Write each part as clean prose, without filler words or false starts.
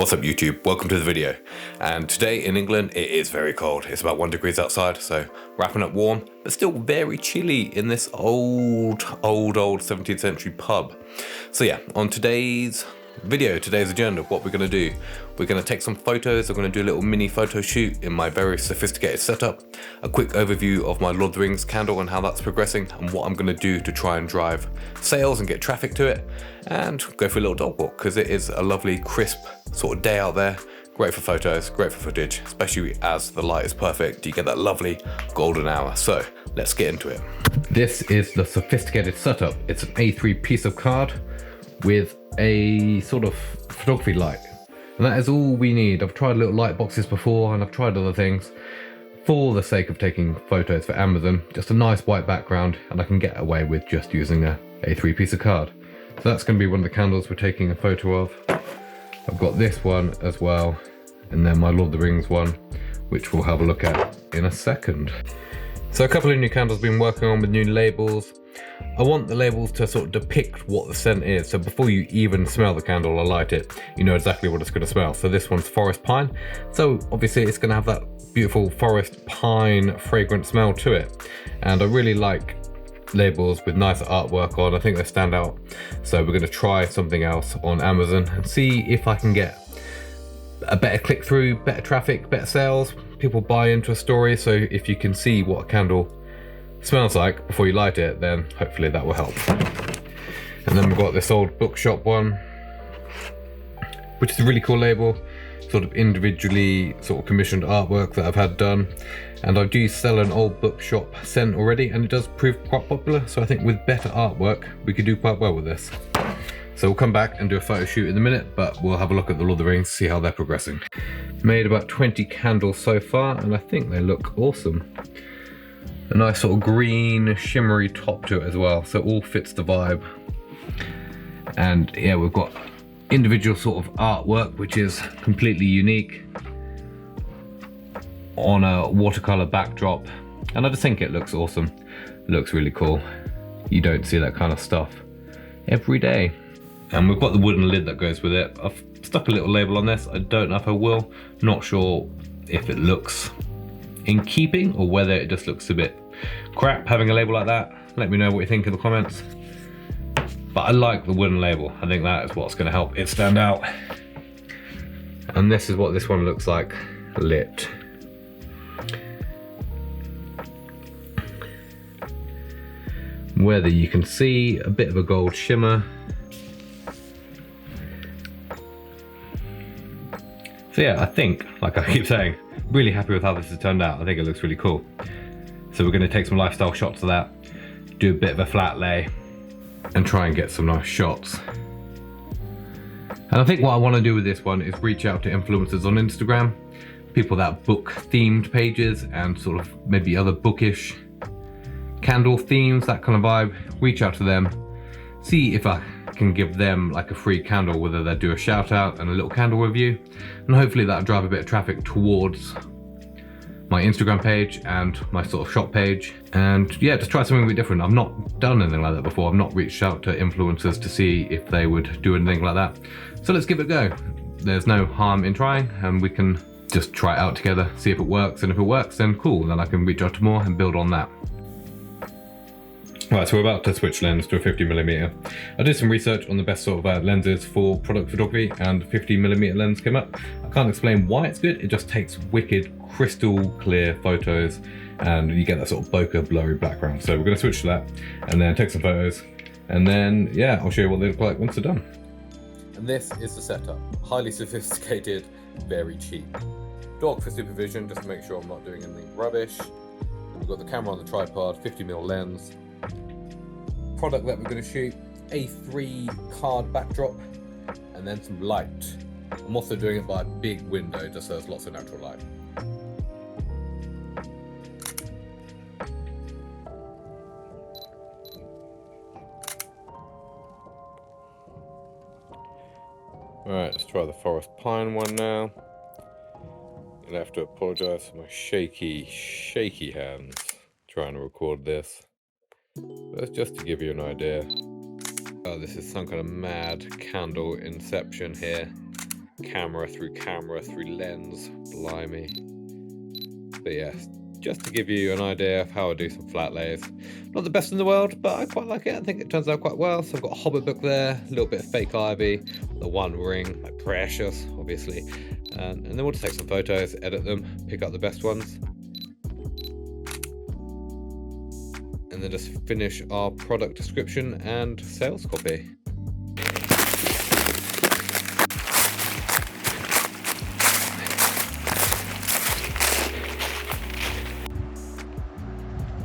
What's up YouTube? Welcome to the video. And today in England it is very cold. It's about 1 degree outside, so wrapping up warm, but still very chilly in this old 17th century pub. So yeah, on today's video, today's agenda, what we're going to do, we're going to take some photos. I'm going to do a little mini photo shoot in my very sophisticated setup, a quick overview of my Lord of the Rings candle and how that's progressing, and what I'm going to do to try and drive sales and get traffic to it, and go for a little dog walk because it is a lovely crisp sort of day out there. Great for photos, great for footage, especially as the light is perfect. You get that lovely golden hour. So let's get into it. This is the sophisticated setup. It's an A3 piece of card with a sort of photography light, and that is all we need. I've tried little light boxes before and I've tried other things for the sake of taking photos for Amazon. Just a nice white background, and I can get away with just using a A3 piece of card. So that's going to be one of the candles we're taking a photo of. I've got this one as well, and then my Lord of the Rings one, which we'll have a look at in a second. So a couple of new candles I've been working on with new labels. I want the labels to sort of depict what the scent is, so before you even smell the candle or light it, you know exactly what it's going to smell. So this one's forest pine, so obviously it's going to have that beautiful forest pine fragrant smell to it, and I really like labels with nice artwork on. I think they stand out, so we're going to try something else on Amazon and see if I can get a better click-through, better traffic, better sales, people buy into a story. So if you can see what a candle smells like before you light it, then hopefully that will help. And then we've got this old bookshop one, which is a really cool label, sort of individually sort of commissioned artwork that I've had done. And I do sell an old bookshop scent already, and it does prove quite popular, so I think with better artwork we could do quite well with this. So we'll come back and do a photo shoot in a minute, but we'll have a look at the Lord of the Rings, see how they're progressing. Made about 20 candles so far, and I think they look awesome. A nice sort of green shimmery top to it as well, so it all fits the vibe. And yeah, we've got individual sort of artwork which is completely unique on a watercolor backdrop, and I just think it looks awesome. It looks really cool. You don't see that kind of stuff every day. And we've got the wooden lid that goes with it. I've stuck a little label on this. I don't know if I will. Not sure if it looks in keeping or whether it just looks a bit crap having a label like that. Let me know what you think in the comments. But I like the wooden label. I think that is what's going to help it stand out. And this is what this one looks like lit. Whether you can see a bit of a gold shimmer. So yeah, I think, like I keep saying, really happy with how this has turned out. I think it looks really cool. So we're going to take some lifestyle shots of that, do a bit of a flat lay, and try and get some nice shots. And I think what I want to do with this one is reach out to influencers on Instagram, people that book themed pages and sort of maybe other bookish candle themes, that kind of vibe. Reach out to them, see if I can give them like a free candle, whether they do a shout out and a little candle review, and hopefully that'll drive a bit of traffic towards my Instagram page and my sort of shop page. And yeah, just try something a bit different. I've not done anything like that before. I've not reached out to influencers to see if they would do anything like that. So let's give it a go. There's no harm in trying, and we can just try it out together, see if it works, and if it works then cool, then I can reach out to more and build on that. Right, so we're about to switch lens to a 50mm. I did some research on the best sort of lenses for product photography, and 50mm lens came up. I can't explain why it's good, it just takes wicked crystal clear photos and you get that sort of bokeh blurry background. So we're going to switch to that and then take some photos, and then yeah, I'll show you what they look like once they're done. And this is the setup. Highly sophisticated, very cheap. Dog for supervision, just to make sure I'm not doing anything rubbish. And we've got the camera on the tripod, 50mm lens. Product that we're going to shoot, A3 card backdrop, and then some light. I'm also doing it by a big window just so there's lots of natural light. Alright, let's try the forest pine one now. I'll have to apologise for my shaky hands trying to record this. But just to give you an idea. Oh, this is some kind of mad candle inception here. camera through lens, blimey. But yeah, just to give you an idea of how I do some flat lays. Not the best in the world, but I quite like it. I think it turns out quite well. So I've got a Hobbit book there, a little bit of fake ivy, the one ring, my precious, obviously. And then we'll just take some photos, edit them, pick out the best ones. And then just finish our product description and sales copy.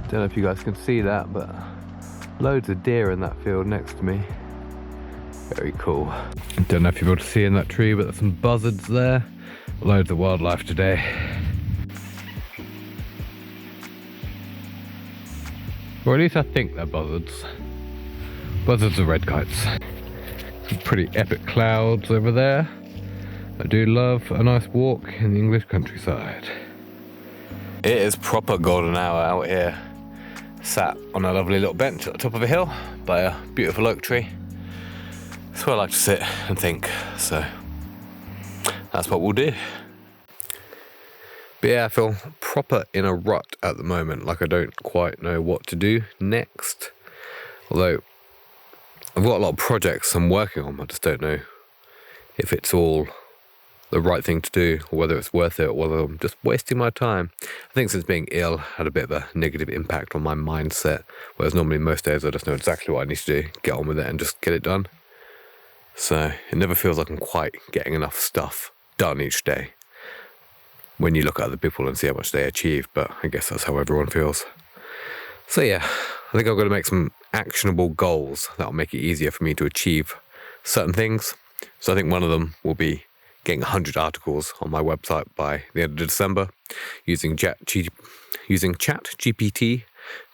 Don't know if you guys can see that, but loads of deer in that field next to me. Very cool. Don't know if you're able to see in that tree, but there's some buzzards there. Loads of wildlife today. Or at least I think they're buzzards. Buzzards are red kites. Some pretty epic clouds over there. I do love a nice walk in the English countryside. It is proper golden hour out here. Sat on a lovely little bench at the top of a hill by a beautiful oak tree. That's where I like to sit and think, so that's what we'll do. But yeah, I feel proper in a rut at the moment, like I don't quite know what to do next. Although I've got a lot of projects I'm working on, I just don't know if it's all the right thing to do, or whether it's worth it, or whether I'm just wasting my time. I think since being ill had a bit of a negative impact on my mindset, whereas normally most days I just know exactly what I need to do, get on with it and just get it done. So it never feels like I'm quite getting enough stuff done each day when you look at other people and see how much they achieve, but I guess that's how everyone feels. So yeah, I think I'm going to make some actionable goals that'll make it easier for me to achieve certain things. So I think one of them will be getting 100 articles on my website by the end of December, using ChatGPT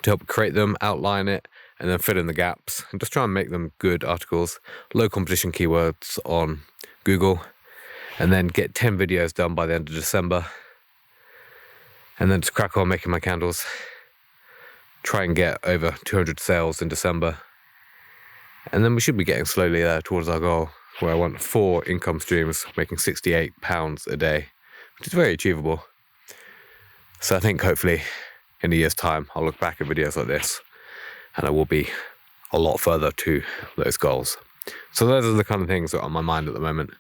to help create them, outline it, and then fill in the gaps, and just try and make them good articles, low competition keywords on Google, and then get 10 videos done by the end of December, and then just crack on making my candles, try and get over 200 sales in December, and then we should be getting slowly there towards our goal, where I want 4 income streams, making £68 a day, which is very achievable. So I think hopefully in a year's time, I'll look back at videos like this and I will be a lot further to those goals. So those are the kind of things that are on my mind at the moment,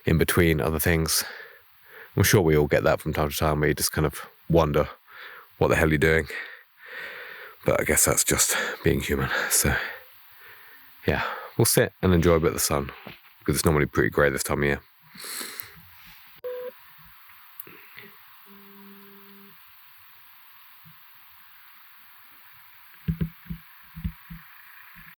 in between other things. I'm sure we all get that from time to time, where you just kind of wonder what the hell you're doing. But I guess that's just being human. So yeah, we'll sit and enjoy a bit of the sun, because it's normally pretty grey this time of year.